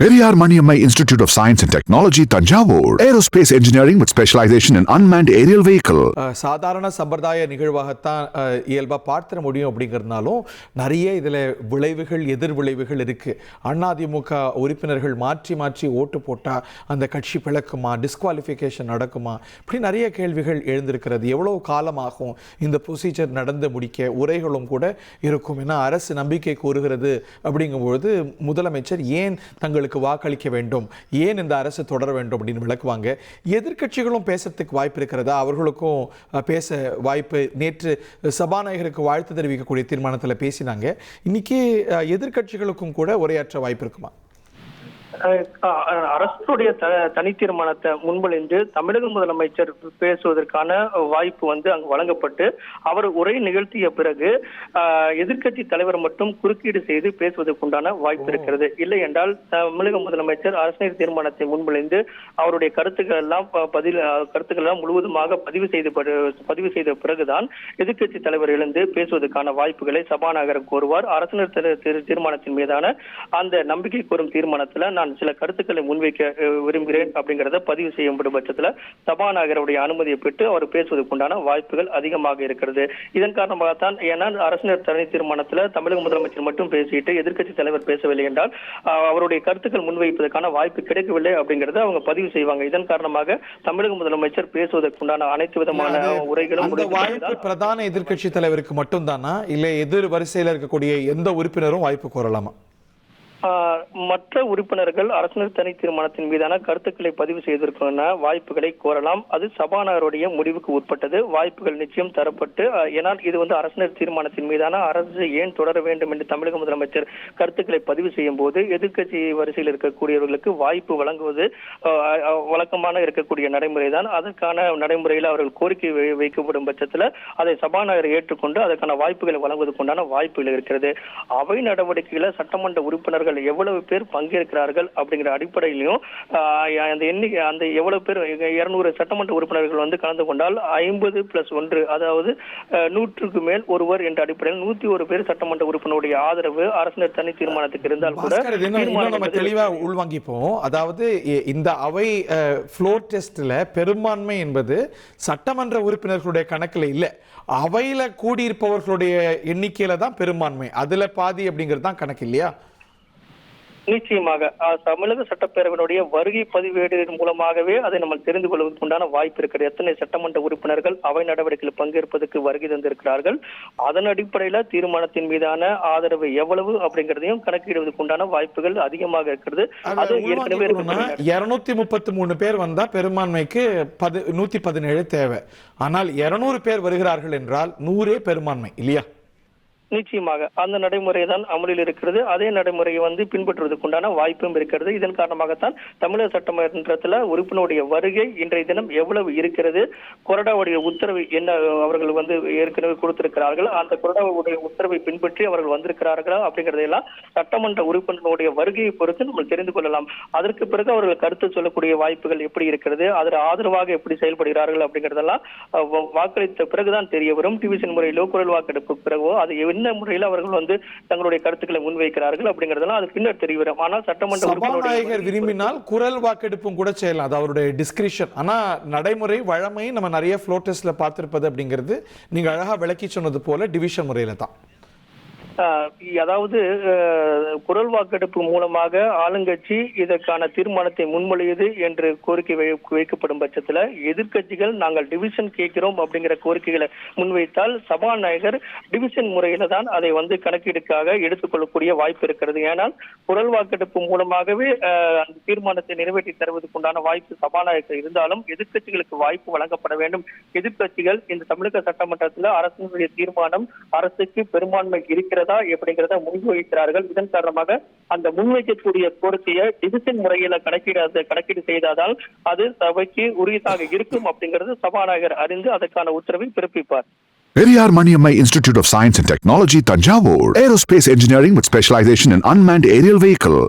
Periyar Maniammai Institute of Science and Technology, Tanjavur. Aerospace engineering with specialization in unmanned aerial vehicle. சாதாரண சம்பிரதாய நிகழ்வாகத்தான் இயல்பாக பார்த்துட முடியும் அப்படிங்கிறதுனாலும் நிறைய இதில் விளைவுகள் எதிர் விளைவுகள் இருக்குது. அதிமுக உறுப்பினர்கள் மாற்றி மாற்றி ஓட்டு போட்டால் அந்த கட்சி பிளக்குமா, டிஸ்குவாலிஃபிகேஷன் நடக்குமா, இப்படி நிறைய கேள்விகள் எழுந்திருக்கிறது. எவ்வளோ காலமாகும் இந்த ப்ரொசீஜர் நடந்து முடிக்க, உரைகளும் கூட இருக்கும். ஏன்னா அரசு நம்பிக்கை கூறுகிறது அப்படிங்கும்பொழுது முதலமைச்சர் ஏன் தங்களுக்கு வாக்களிக்க வேண்டும், ஏன் இந்த அரசு தொடர வேண்டும் அப்படின்னு விளக்குவாங்க. எதிர்க்கட்சிகளும் பேசுறதுக்கு வாய்ப்பு இருக்கிறதா? அவர்களுக்கும் பேச வாய்ப்பு. நேற்று சபாநாயகருக்கு வாழ்த்து தெரிவிக்கக்கூடிய தீர்மானத்தில் பேசினாங்க. இன்னைக்கு எதிர்க்கட்சிகளுக்கும் கூட உரையாற்ற வாய்ப்பு இருக்குமா? அரசுடைய தனி தீர்மானத்தை முன்மொழிந்து தமிழக முதலமைச்சர் பேசுவதற்கான வாய்ப்பு அங்கு வழங்கப்பட்டு அவர் உரை நிகழ்த்திய பிறகு எதிர்க்கட்சி தலைவர் மட்டும் குறுக்கீடு செய்து பேசுவதற்குண்டான வாய்ப்பு இருக்கிறது. இல்லை என்றால் தமிழக முதலமைச்சர் அரசியல் தீர்மானத்தை முன்மொழிந்து அவருடைய கருத்துக்கள் எல்லாம் முழுவதுமாக பதிவு செய்த பிறகுதான் எதிர்க்கட்சி தலைவர் எழுந்து பேசுவதற்கான வாய்ப்புகளை சபாநாயகர் கோருவார். அரசியல் தீர்மானத்தின் மீதான அந்த நம்பிக்கை கோரும் தீர்மானத்தில் நான் சில கருத்துக்களை முன்வைக்க விரும்புகிறேன் அப்படிங்கறத பதிவு செய்யப்படும் பட்சத்துல சபாநாயகருடைய அனுமதியை பெற்று அவர் பேசுவதற்குண்டான வாய்ப்புகள் அதிகமாக இருக்கிறது. இதன் காரணமாகத்தான், ஏன்னா அரசினர் தனி தீர்மானத்துல தமிழக முதலமைச்சர் மட்டும் பேசிட்டு எதிர்க்கட்சி தலைவர் பேசவில்லை என்றால் அவருடைய கருத்துக்கள் முன்வைப்பதற்கான வாய்ப்பு கிடைக்கவில்லை அப்படிங்கறத அவங்க பதிவு செய்வாங்க. இதன் காரணமாக தமிழக முதலமைச்சர் பேசுவதற்குண்டான அனைத்து விதமான உரைகளும் பிரதான எதிர்க்கட்சி தலைவருக்கு மட்டும் தானா, இல்லை எதிர் வரிசையில் இருக்கக்கூடிய எந்த உறுப்பினரும் வாய்ப்பு கோரலாமா? மற்ற உறுப்பினர்கள் அரசினர் தனி தீர்மானத்தின் மீதான கருத்துக்களை பதிவு செய்வதற்கான வாய்ப்புகளை கோரலாம். அது சபாநாயகருடைய முடிவுக்கு உட்பட்டது. வாய்ப்புகள் நிச்சயம் தரப்பட்டு, ஏனால் இது அரசினர் தீர்மானத்தின் மீதான அரசு ஏன் தொடர வேண்டும் என்று தமிழக முதலமைச்சர் கருத்துக்களை பதிவு செய்யும் போது எதிர்க்கட்சி வரிசையில் இருக்கக்கூடியவர்களுக்கு வாய்ப்பு வழங்குவது வழக்கமான இருக்கக்கூடிய நடைமுறைதான். அதற்கான நடைமுறையில் அவர்கள் கோரிக்கை வைக்கப்படும் பட்சத்தில் அதை சபாநாயகர் ஏற்றுக்கொண்டு அதற்கான வாய்ப்புகளை வழங்குவதற்குண்டான வாய்ப்புகள் இருக்கிறது. அவை நடவடிக்கைகளை சட்டமன்ற உறுப்பினர்கள் எவ்வளவு பேர் பங்கேற்கிறார்கள் அப்படிங்கிற அடிப்படையிலையும் அந்த எவ்வளவு பேர் 200 சட்டமன்ற உறுப்பினர்கள் கலந்து கொண்டால் 50+1, அதாவது 100க்கு மேல் ஒருவர் என்ற அடிப்படையில் 101 பேர் சட்டமன்ற உறுப்பினருடைய ஆதரவு அரசினர் தனி தீர்மானத்துக்கு இருந்தால் கூட தெளிவா உள்வாங்கிப்போம். அதாவது இந்த அவை ஃப்ளோர் டெஸ்ட்ல பெரும்பான்மை என்பது சட்டமன்ற உறுப்பினர்களுடைய கணக்குல இல்ல, அவையில கூடியிருப்பவர்களுடைய எண்ணிக்கையில தான் பெரும்பான்மை. அதுல பாதி அப்படிங்கிறது தான் கணக்கு இல்லையா? நிச்சயமாக தமிழக சட்டப்பேரவையினுடைய வருகை பதிவேடு மூலமாகவே அதை நம்ம தெரிந்து கொள்வதற்குண்டான வாய்ப்பு இருக்கிறது. எத்தனை சட்டமன்ற உறுப்பினர்கள் அவை நடவடிக்கையில் பங்கேற்பதற்கு வருகை தந்திருக்கிறார்கள், அதன் அடிப்படையில தீர்மானத்தின் மீதான ஆதரவு எவ்வளவு அப்படிங்கிறதையும் கணக்கிடுவதற்குண்டான வாய்ப்புகள் அதிகமாக இருக்கிறது. அது ஏற்கனவே 233 பேர் வந்தா பெரும்பான்மைக்கு 117 தேவை. ஆனால் 200 பேர் வருகிறார்கள் என்றால் 100 பெரும்பான்மை இல்லையா? நிச்சயமாக அந்த நடைமுறை தான் அமலில் இருக்கிறது. அதே நடைமுறையை பின்பற்றுவதற்குண்டான வாய்ப்பும் இருக்கிறது. இதன் காரணமாகத்தான் தமிழக சட்டமன்றத்தில் உறுப்பினருடைய வருகை இன்றைய தினம் எவ்வளவு இருக்கிறது, கொறடாவுடைய உத்தரவு என்ன அவர்கள் ஏற்கனவே கொடுத்திருக்கிறார்கள், அந்த கொறடாவுடைய உத்தரவை பின்பற்றி அவர்கள் வந்திருக்கிறார்களா அப்படிங்கறதையெல்லாம் சட்டமன்ற உறுப்பினருடைய வருகையை பொறுத்து நம்ம தெரிந்து கொள்ளலாம். அதற்கு பிறகு அவர்கள் கருத்து சொல்லக்கூடிய வாய்ப்புகள் எப்படி இருக்கிறது, அதில் ஆதரவாக எப்படி செயல்படுகிறார்கள் அப்படிங்கறதெல்லாம் வாக்களித்த பிறகுதான் தெரிய வரும். டிவிஷன் முறையிலோ குரல் வாக்கெடுப்பு பிறகோ அது என்ன முறையில் அவர்கள் தங்களுடைய கருத்துக்களை முன்வைக்கிறார்கள் அப்படிங்கறதெல்லாம் அது பின்னர் தெரிய வரும். ஆனால் சட்டமன்ற சபாநாயகர் விரும்பினால் குரல் வாக்கெடுப்பும் கூட செய்யலாம், அது அவருடைய டிஸ்கிரிப்ஷன். ஆனா நடைமுறை வழமை நம்ம நிறைய ஃப்ளோர் டெஸ்ட்ல பார்த்திருப்பது அப்படிங்கிறது நீங்க அழகா விளக்கி சொன்னது போல டிவிஷன் முறையில தான். அதாவது குரல் வாக்கெடுப்பு மூலமாக ஆளுங்கட்சி இதற்கான தீர்மானத்தை முன்மொழியது என்று கோரிக்கை வைக்கப்படும் பட்சத்தில் எதிர்க்கட்சிகள் நாங்கள் டிவிஷன் கேட்கிறோம் அப்படிங்கிற கோரிக்கைகளை முன்வைத்தால் சபாநாயகர் டிவிஷன் முறையில தான் அதை கணக்கீடுக்காக எடுத்துக்கொள்ளக்கூடிய வாய்ப்பு இருக்கிறது. ஏனால் குரல் வாக்கெடுப்பு மூலமாகவே அந்த தீர்மானத்தை நிறைவேற்றி தருவதற்குண்டான வாய்ப்பு சபாநாயகர் இருந்தாலும் எதிர்க்கட்சிகளுக்கு வாய்ப்பு வழங்கப்பட வேண்டும். எதிர்க்கட்சிகள் இந்த தமிழக சட்டமன்றத்தில் அரசினுடைய தீர்மானம் அரசுக்கு பெரும்பான்மை இருக்கிறதா எப்படிங்கிறத முன்வைக்கிறார்கள். இதன் காரணமாக அந்த முன்வைக்கக்கூடிய கோரிக்கையை டிவிஷன் முறையில கணக்கீடு செய்தால் அது சபைக்கு உரியதாக இருக்கும் அப்படிங்கிறது சபாநாயகர் அறிந்து அதற்கான உத்தரவை பிறப்பிப்பார். Periyar Maniammai Institute of Science and Technology, Tanjavur. Aerospace engineering with specialization in unmanned aerial vehicle.